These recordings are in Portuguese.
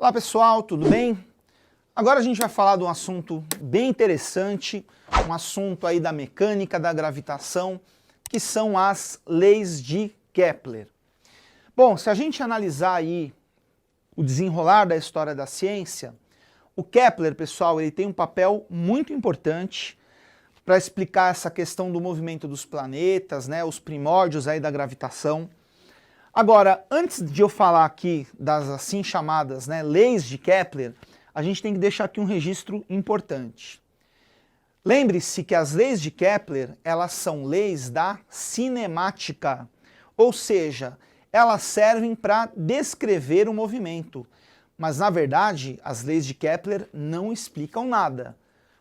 Olá pessoal, tudo bem? Agora a gente vai falar de um assunto bem interessante, um assunto aí da mecânica da gravitação, que são as leis de Kepler. Bom, se a gente analisar aí o desenrolar da história da ciência, o Kepler, pessoal, ele tem um papel muito importante para explicar essa questão do movimento dos planetas, né, os primórdios aí da gravitação. Agora, antes de eu falar aqui das assim chamadas, né, leis de Kepler, a gente tem que deixar aqui um registro importante. Lembre-se que as leis de Kepler, elas são leis da cinemática, ou seja, elas servem para descrever o movimento. Mas, na verdade, as leis de Kepler não explicam nada,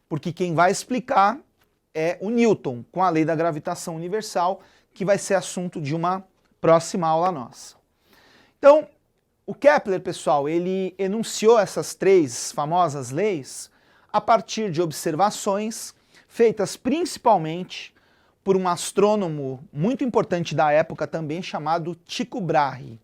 porque quem vai explicar é o Newton, com a lei da gravitação universal, que vai ser assunto de uma próxima aula nossa. Então, o Kepler, pessoal, ele enunciou essas três famosas leis a partir de observações feitas principalmente por um astrônomo muito importante da época também, chamado Tycho Brahe.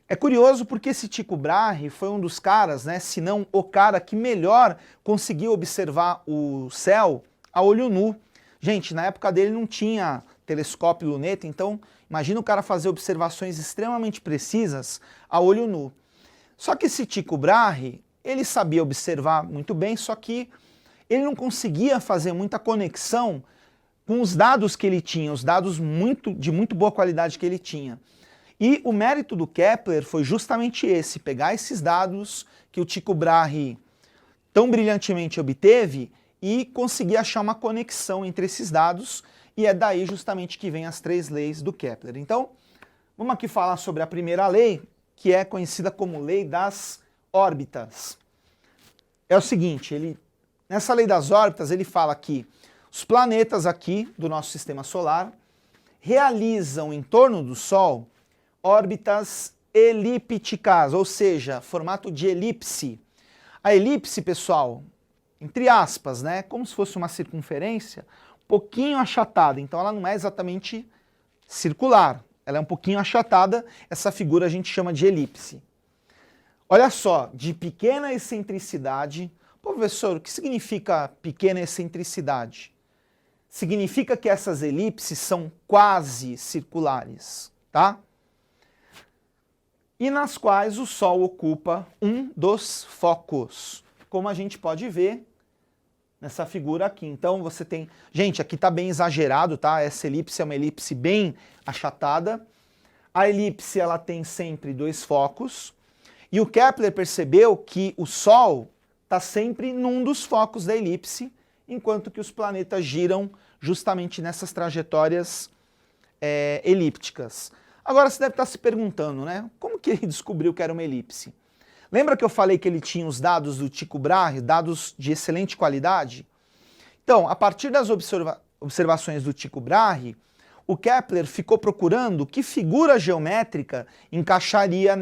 É curioso porque esse Tycho Brahe foi um dos caras, né, se não o cara que melhor conseguiu observar o céu a olho nu. Gente, na época dele não tinha telescópio e luneta, então imagina o cara fazer observações extremamente precisas a olho nu. Só que esse Tycho Brahe, ele sabia observar muito bem, só que ele não conseguia fazer muita conexão com os dados que ele tinha, os dados de muito boa qualidade que ele tinha. E o mérito do Kepler foi justamente esse, pegar esses dados que o Tycho Brahe tão brilhantemente obteve e conseguir achar uma conexão entre esses dados, e é daí justamente que vem as três leis do Kepler. Então, vamos aqui falar sobre a primeira lei, que é conhecida como lei das órbitas. É o seguinte, nessa lei das órbitas ele fala que os planetas aqui do nosso sistema solar realizam em torno do Sol órbitas elípticas, ou seja, formato de elipse. A elipse, pessoal, entre aspas, né, como se fosse uma circunferência, um pouquinho achatada, então ela não é exatamente circular, ela é um pouquinho achatada, essa figura a gente chama de elipse. Olha só, de pequena excentricidade. Pô, professor, o que significa pequena excentricidade? Significa que essas elipses são quase circulares, tá? E nas quais o Sol ocupa um dos focos, como a gente pode ver nessa figura aqui. Então você tem... Gente, aqui está bem exagerado, tá? Essa elipse é uma elipse bem achatada. A elipse, ela tem sempre dois focos. E o Kepler percebeu que o Sol está sempre num dos focos da elipse, enquanto que os planetas giram justamente nessas trajetórias elípticas. Agora você deve estar se perguntando, né? Como que ele descobriu que era uma elipse? Lembra que eu falei que ele tinha os dados do Tycho Brahe, dados de excelente qualidade? Então, a partir das observações do Tycho Brahe, o Kepler ficou procurando que figura geométrica encaixaria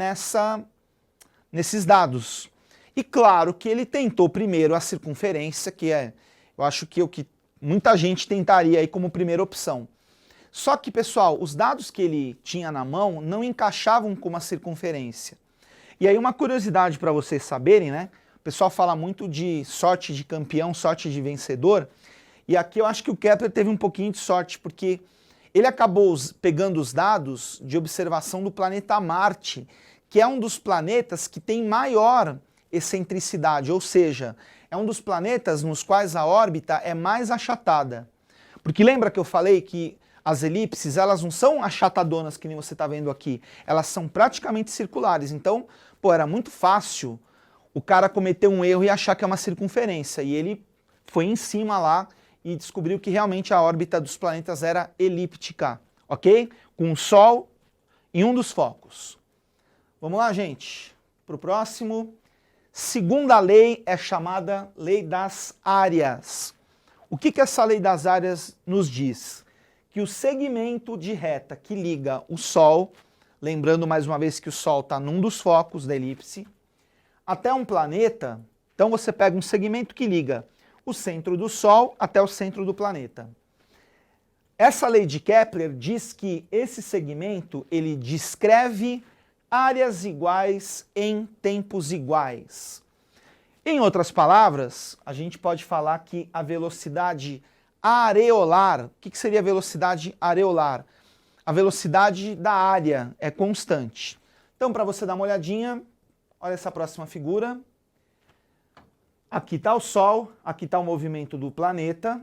nesses dados. E claro que ele tentou primeiro a circunferência, que eu acho que é o que muita gente tentaria aí como primeira opção. Só que, pessoal, os dados que ele tinha na mão não encaixavam com uma circunferência. E aí uma curiosidade para vocês saberem, né? O pessoal fala muito de sorte de campeão, sorte de vencedor. E aqui eu acho que o Kepler teve um pouquinho de sorte, porque ele acabou pegando os dados de observação do planeta Marte, que é um dos planetas que tem maior excentricidade, ou seja, é um dos planetas nos quais a órbita é mais achatada. Porque lembra que eu falei que as elipses, elas não são achatadonas que nem você está vendo aqui, elas são praticamente circulares. Então, pô, era muito fácil o cara cometer um erro e achar que é uma circunferência. E ele foi em cima lá e descobriu que realmente a órbita dos planetas era elíptica, ok? Com o Sol em um dos focos. Vamos lá, gente, para o próximo. Segunda lei é chamada lei das áreas. O que essa lei das áreas nos diz? Que o segmento de reta que liga o Sol, lembrando mais uma vez que o Sol está num dos focos da elipse, até um planeta, então você pega um segmento que liga o centro do Sol até o centro do planeta. Essa lei de Kepler diz que esse segmento, ele descreve áreas iguais em tempos iguais. Em outras palavras, a gente pode falar que a velocidade areolar, o que seria a velocidade areolar? A velocidade da área é constante. Então, para você dar uma olhadinha, olha essa próxima figura. Aqui está o Sol, aqui está o movimento do planeta.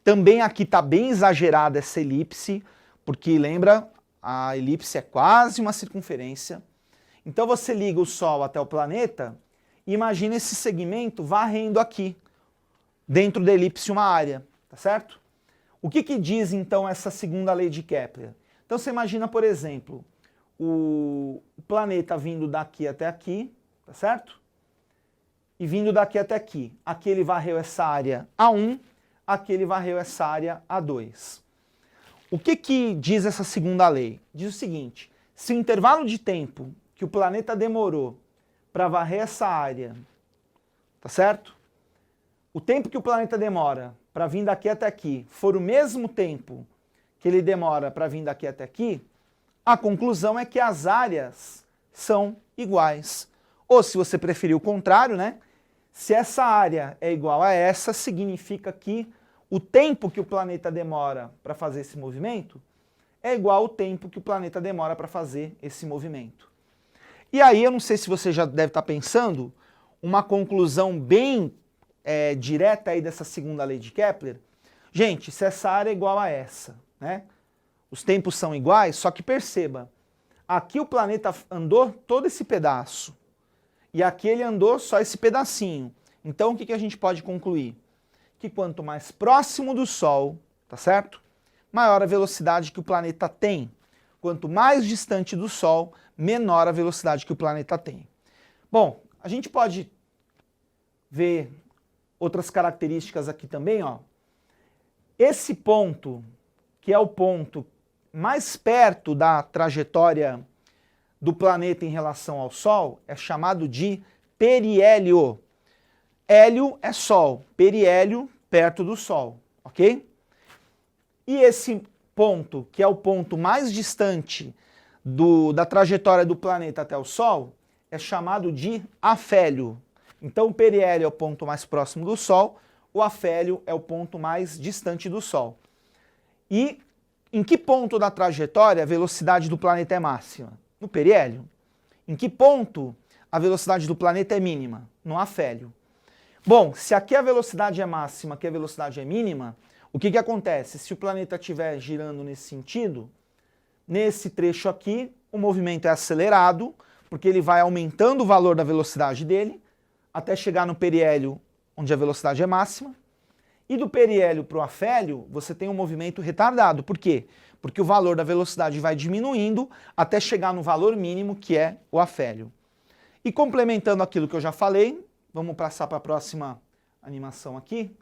Também aqui está bem exagerada essa elipse, porque lembra, a elipse é quase uma circunferência. Então você liga o Sol até o planeta e imagina esse segmento varrendo aqui, dentro da elipse uma área, tá certo? O que diz então essa segunda lei de Kepler? Então você imagina, por exemplo, o planeta vindo daqui até aqui, tá certo? E vindo daqui até aqui. Aqui ele varreu essa área A1, aqui ele varreu essa área A2. O que diz essa segunda lei? Diz o seguinte, se o intervalo de tempo que o planeta demorou para varrer essa área, tá certo? O tempo que o planeta demora para vir daqui até aqui for o mesmo tempo que ele demora para vir daqui até aqui, a conclusão é que as áreas são iguais. Ou, se você preferir o contrário, né? Se essa área é igual a essa, significa que o tempo que o planeta demora para fazer esse movimento é igual ao tempo que o planeta demora para fazer esse movimento. E aí, eu não sei se você já deve estar pensando, uma conclusão bem direta aí dessa segunda lei de Kepler. Gente, se essa área é igual a essa, né? Os tempos são iguais, só que perceba, aqui o planeta andou todo esse pedaço, e aqui ele andou só esse pedacinho. Então o que a gente pode concluir? Que quanto mais próximo do Sol, tá certo? Maior a velocidade que o planeta tem. Quanto mais distante do Sol, menor a velocidade que o planeta tem. Bom, a gente pode ver outras características aqui também, ó. Esse ponto, que é o ponto mais perto da trajetória do planeta em relação ao Sol, é chamado de periélio. Hélio é Sol, periélio perto do Sol, ok? E esse ponto, que é o ponto mais distante da trajetória do planeta até o Sol, é chamado de afélio. Então o periélio é o ponto mais próximo do Sol, o afélio é o ponto mais distante do Sol. E em que ponto da trajetória a velocidade do planeta é máxima? No periélio. Em que ponto a velocidade do planeta é mínima? No afélio. Bom, se aqui a velocidade é máxima, aqui a velocidade é mínima, o que acontece? Se o planeta estiver girando nesse sentido, nesse trecho aqui, o movimento é acelerado, porque ele vai aumentando o valor da velocidade dele, até chegar no periélio, onde a velocidade é máxima. E do periélio para o afélio, você tem um movimento retardado. Por quê? Porque o valor da velocidade vai diminuindo até chegar no valor mínimo, que é o afélio. E complementando aquilo que eu já falei, vamos passar para a próxima animação aqui.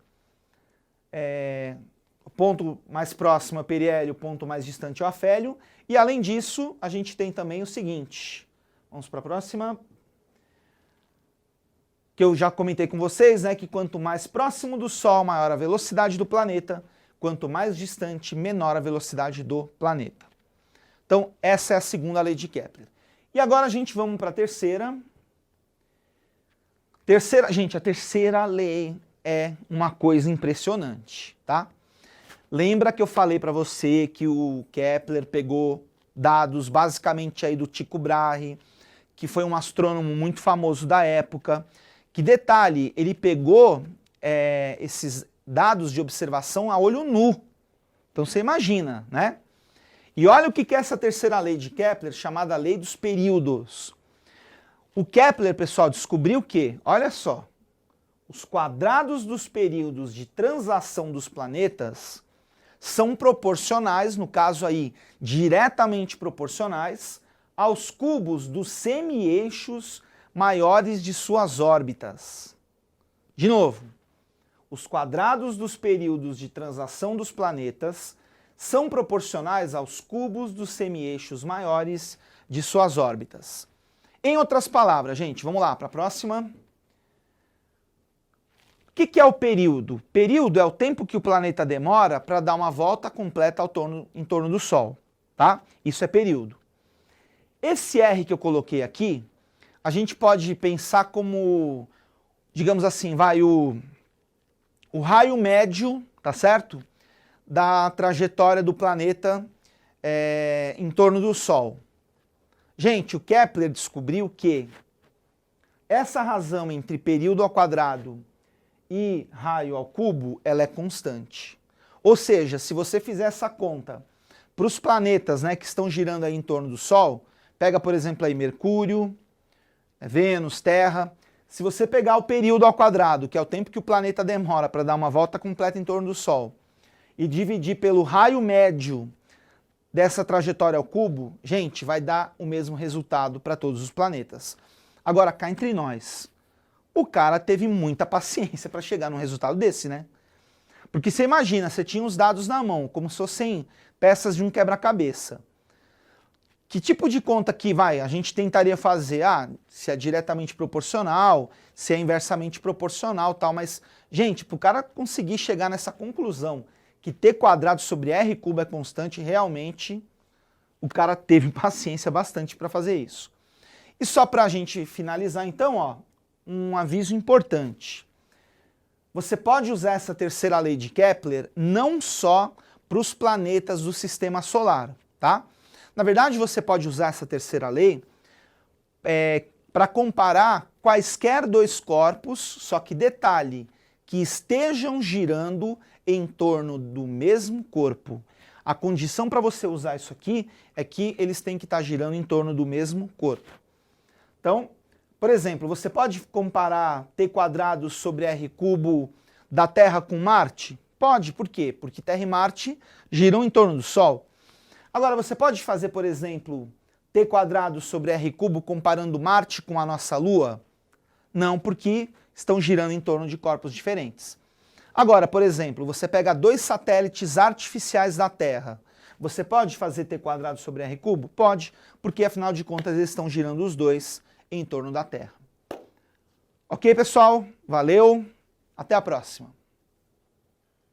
O ponto mais próximo é o periélio, o ponto mais distante é o afélio. E além disso, a gente tem também o seguinte. Vamos para a próxima. Que eu já comentei com vocês, né, que quanto mais próximo do Sol, maior a velocidade do planeta, quanto mais distante, menor a velocidade do planeta. Então, essa é a segunda lei de Kepler. E agora a gente vamos para a terceira. Gente, a terceira lei é uma coisa impressionante, tá? Lembra que eu falei para você que o Kepler pegou dados basicamente aí do Tycho Brahe, que foi um astrônomo muito famoso da época. Que detalhe, ele pegou esses dados de observação a olho nu. Então você imagina, né? E olha o que é essa terceira lei de Kepler, chamada lei dos períodos. O Kepler, pessoal, descobriu que, olha só, os quadrados dos períodos de translação dos planetas são proporcionais, no caso aí, diretamente proporcionais, aos cubos dos semi-eixos maiores de suas órbitas. De novo, os quadrados dos períodos de translação dos planetas são proporcionais aos cubos dos semi-eixos maiores de suas órbitas. Em outras palavras, gente, vamos lá para a próxima. O que é o período? Período é o tempo que o planeta demora para dar uma volta completa em torno do Sol, tá? Isso é período. Esse R que eu coloquei aqui, a gente pode pensar como, digamos assim, o raio médio, tá certo? Da trajetória do planeta em torno do Sol. Gente, o Kepler descobriu que essa razão entre período ao quadrado e raio ao cubo, ela é constante. Ou seja, se você fizer essa conta para os planetas, né, que estão girando aí em torno do Sol, pega, por exemplo, aí Mercúrio, Vênus, Terra. Se você pegar o período ao quadrado, que é o tempo que o planeta demora para dar uma volta completa em torno do Sol, e dividir pelo raio médio dessa trajetória ao cubo, gente, vai dar o mesmo resultado para todos os planetas. Agora, cá entre nós, o cara teve muita paciência para chegar num resultado desse, né? Porque você imagina, você tinha os dados na mão, como se fossem peças de um quebra-cabeça. Que tipo de conta que a gente tentaria fazer? Se é diretamente proporcional, se é inversamente proporcional, tal, mas, gente, para o cara conseguir chegar nessa conclusão que t quadrado sobre r cubo é constante, realmente o cara teve paciência bastante para fazer isso. E só para a gente finalizar, então, um aviso importante. Você pode usar essa terceira lei de Kepler não só para os planetas do sistema solar, tá? Na verdade, você pode usar essa terceira lei para comparar quaisquer dois corpos, só que detalhe, que estejam girando em torno do mesmo corpo. A condição para você usar isso aqui é que eles têm que estar girando em torno do mesmo corpo. Então, por exemplo, você pode comparar t quadrado sobre r cubo da Terra com Marte? Pode, por quê? Porque Terra e Marte giram em torno do Sol. Agora, você pode fazer, por exemplo, t quadrado sobre r cubo comparando Marte com a nossa Lua? Não, porque estão girando em torno de corpos diferentes. Agora, por exemplo, você pega dois satélites artificiais da Terra. Você pode fazer t quadrado sobre r cubo? Pode, porque afinal de contas eles estão girando os dois em torno da Terra. Ok, pessoal? Valeu, até a próxima.